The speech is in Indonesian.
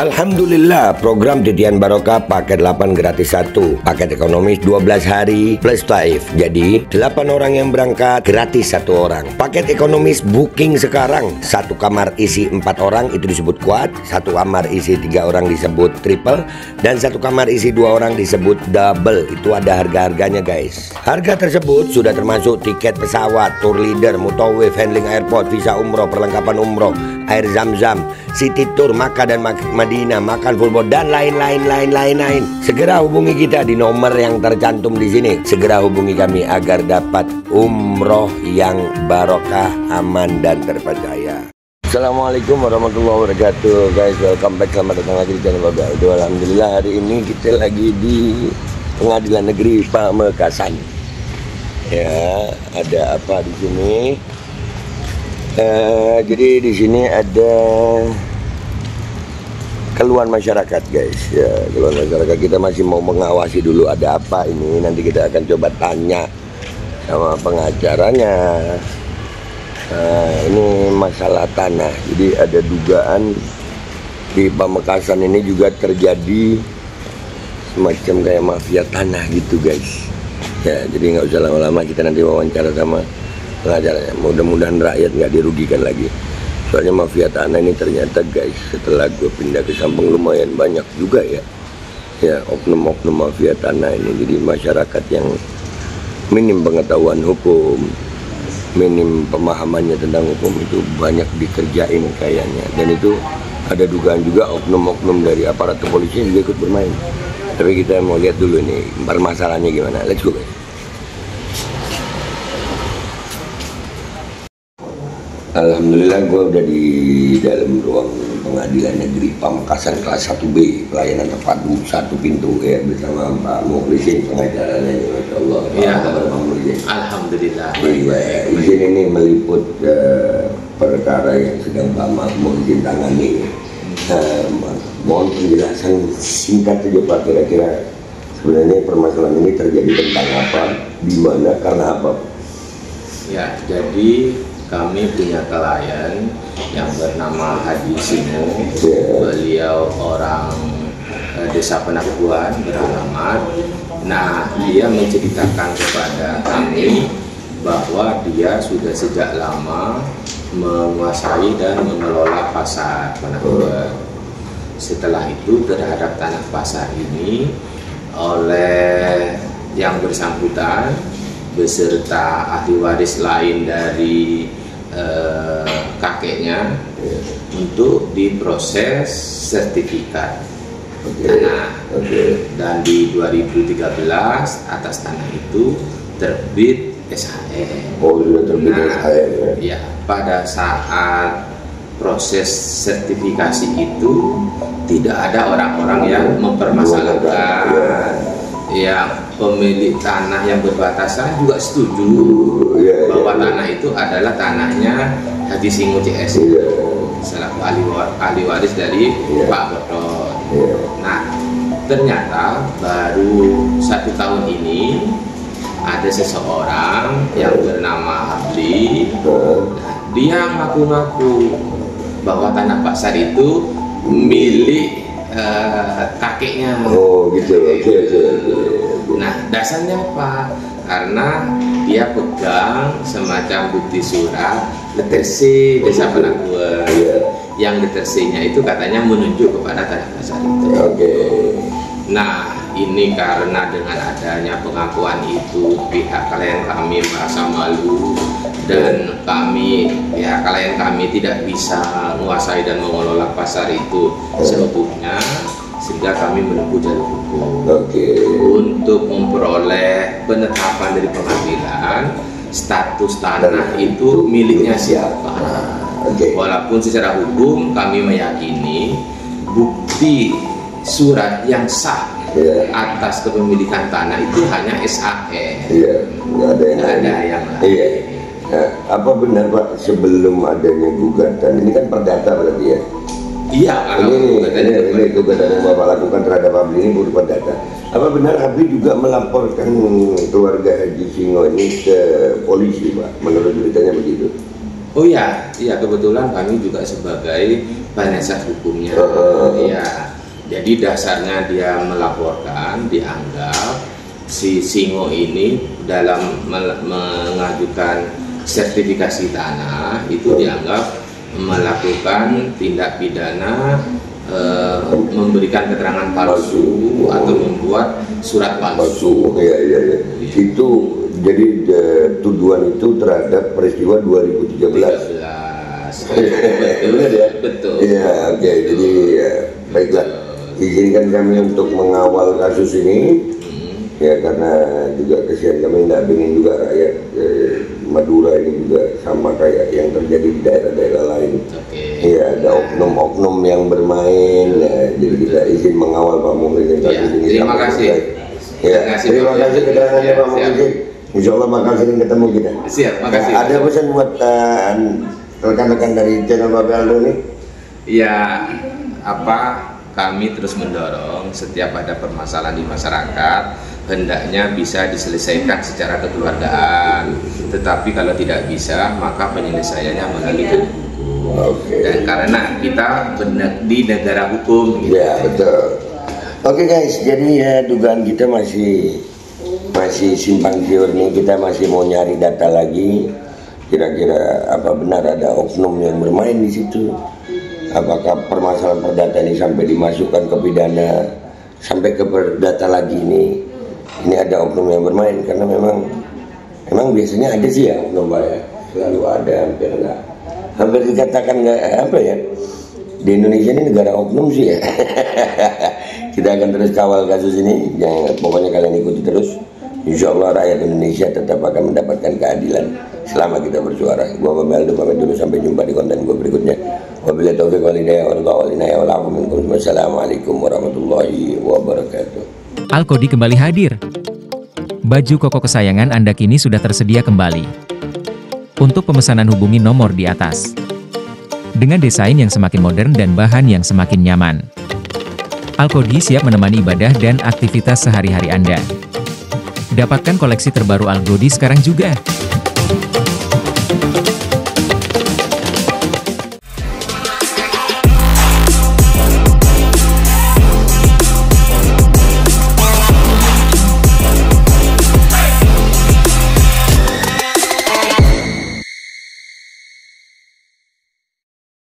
Alhamdulillah, program Titian Barokah paket 8 gratis 1, paket ekonomis 12 hari plus taif. Jadi 8 orang yang berangkat gratis 1 orang. Paket ekonomis booking sekarang, 1 kamar isi 4 orang itu disebut quad, 1 kamar isi 3 orang disebut triple, dan 1 kamar isi 2 orang disebut double. Itu ada harga-harganya guys. Harga tersebut sudah termasuk tiket pesawat, tour leader, mutawif, handling airport, visa umroh, perlengkapan umroh, air zam-zam, city tour, Makkah dan Madinah, makan full board, dan lain-lain. Segera hubungi kita di nomor yang tercantum di sini. Segera hubungi kami agar dapat umroh yang barokah, aman dan terpercaya. Assalamualaikum warahmatullahi wabarakatuh guys, welcome back, selamat datang lagi di channel Bapak Aldo. Alhamdulillah hari ini kita lagi di Pengadilan Negeri Pamekasan. Ya, ada apa di sini? Jadi di sini ada keluhan masyarakat guys, ya keluhan masyarakat. Kita masih mau mengawasi dulu ada apa ini, nanti kita akan coba tanya sama pengacaranya. Ini masalah tanah, jadi ada dugaan di Pamekasan ini juga terjadi semacam kayak mafia tanah gitu guys. Ya jadi nggak usah lama-lama, kita nanti wawancara sama pengacaranya. Mudah-mudahan rakyat nggak dirugikan lagi. Soalnya mafia tanah ini ternyata guys, setelah gue pindah ke Sampang lumayan banyak juga ya oknum-oknum mafia tanah ini. Jadi masyarakat yang minim pengetahuan hukum, minim pemahamannya tentang hukum itu banyak dikerjain kayaknya. Dan itu ada dugaan juga oknum-oknum dari aparat kepolisian juga ikut bermain. Tapi kita mau lihat dulu nih permasalahannya gimana. Let's go guys. Alhamdulillah gue udah di dalam ruang Pengadilan Negeri Pamekasan kelas 1B, pelayanan terpadu 1 pintu ya, bersama Pak Mukhlisin pengacaranya. Masya Allah. Ya, Alhamdulillah. Izin ini meliput perkara yang sedang Pak Mukhlisin tangani. Mohon penjelasan singkat saja Pak, kira-kira sebenarnya permasalahan ini terjadi tentang apa, di mana, karena apa? Ya, jadi kami punya klien yang bernama Haji Simo. Beliau orang Desa Penakuan beralamat. Nah, dia menceritakan kepada kami bahwa dia sudah sejak lama menguasai dan mengelola pasar Penakuan. Setelah itu terhadap tanah pasar ini oleh yang bersangkutan beserta ahli waris lain dari kakeknya untuk diproses sertifikat tanah. Dan di 2013 atas tanah itu terbit SHM. Oh, sudah terbit SHM ya? Ya, pada saat proses sertifikasi itu tidak ada orang-orang yang mempermasalahkan. Ya, pemilik tanah yang berbatasan juga setuju bahwa tanah itu adalah tanahnya Haji Singo CS, selaku ahli waris dari Pak Boton. Nah, ternyata baru 1 tahun ini ada seseorang yang bernama Abdi. Nah, dia ngaku-ngaku bahwa tanah pasar itu milik kakeknya. Oh gitu. Nah, dasarnya apa? Karena dia pegang semacam bukti surat letersi Desa Penakuan. Yang letersinya itu katanya menunjuk kepada tanah pasar itu. Nah, ini karena dengan adanya pengakuan itu pihak klien kami merasa malu, dan pihak klien kami tidak bisa menguasai dan mengelola pasar itu seutuhnya, sehingga kami menempuh jalur hukum untuk memperoleh penetapan dari pengadilan status tanah itu miliknya siapa. Walaupun secara hukum kami meyakini bukti surat yang sah atas kepemilikan tanah itu hanya SHM. Nggak ada yang lain. Apa benar Pak, sebelum adanya gugatan ini kan perdata berarti ya? Iya, ini gugatan yang Bapak lakukan terhadap Abdi ini baru perdata. Apa benar Abdi juga melaporkan keluarga Haji Singo ini ke polisi Pak? Menurut beritanya begitu? Oh iya, kebetulan kami juga sebagai penasihat hukumnya. Ya, Jadi dasarnya dia melaporkan, dianggap si Singo ini dalam mengajukan sertifikasi tanah itu dianggap melakukan tindak pidana memberikan keterangan palsu atau membuat surat palsu. Iya. Itu jadi tuduhan itu terhadap peristiwa 2013. Betul ya? Betul. Iya, oke. Jadi baiklah, izinkan kami untuk mengawal kasus ini. Ya, karena juga kesian kami tidak ingin juga rakyat Madura ini juga sama kayak yang terjadi di daerah-daerah lain. Ya, ada oknum-oknum yang bermain. Ya, jadi kita izin mengawal Pak Muhyiddin kasus ini. Terima kasih. Ya, terima kasih keterangannya Pak Muhyiddin. Insya Allah bakal sering ketemu kita. Siap, makasih. Ada pesan buat rekan-rekan dari channel Bapak Aldo nih? Ya, kami terus mendorong setiap ada permasalahan di masyarakat hendaknya bisa diselesaikan secara kekeluargaan. Tetapi kalau tidak bisa, maka penyelesaiannya melalui hukum. Dan karena kita di negara hukum. Gitu. Ya, betul. Oke guys, jadi ya dugaan kita masih simpang siur nih. Kita masih mau nyari data lagi. Kira-kira apa benar ada oknum yang bermain di situ? Apakah permasalahan perdata ini sampai dimasukkan ke pidana, sampai ke perdata lagi ini ada oknum yang bermain? Karena memang biasanya ada sih ya oknum, Pak, ya. Selalu ada, hampir dikatakan nggak ya, di Indonesia ini negara oknum sih ya. Kita akan terus kawal kasus ini, pokoknya kalian ikuti terus. Insya Allah rakyat Indonesia tetap akan mendapatkan keadilan selama kita bersuara. Gua Bapak Aldo pamit dulu, sampai jumpa di konten gua berikutnya. Wabillahi taufiq wal hidayah, wassalamualaikum warahmatullahi wabarakatuh. Alkodi kembali hadir. Baju koko kesayangan Anda kini sudah tersedia kembali. Untuk pemesanan hubungi nomor di atas. Dengan desain yang semakin modern dan bahan yang semakin nyaman. Alkodi siap menemani ibadah dan aktivitas sehari-hari Anda. Dapatkan koleksi terbaru Alkodi sekarang juga.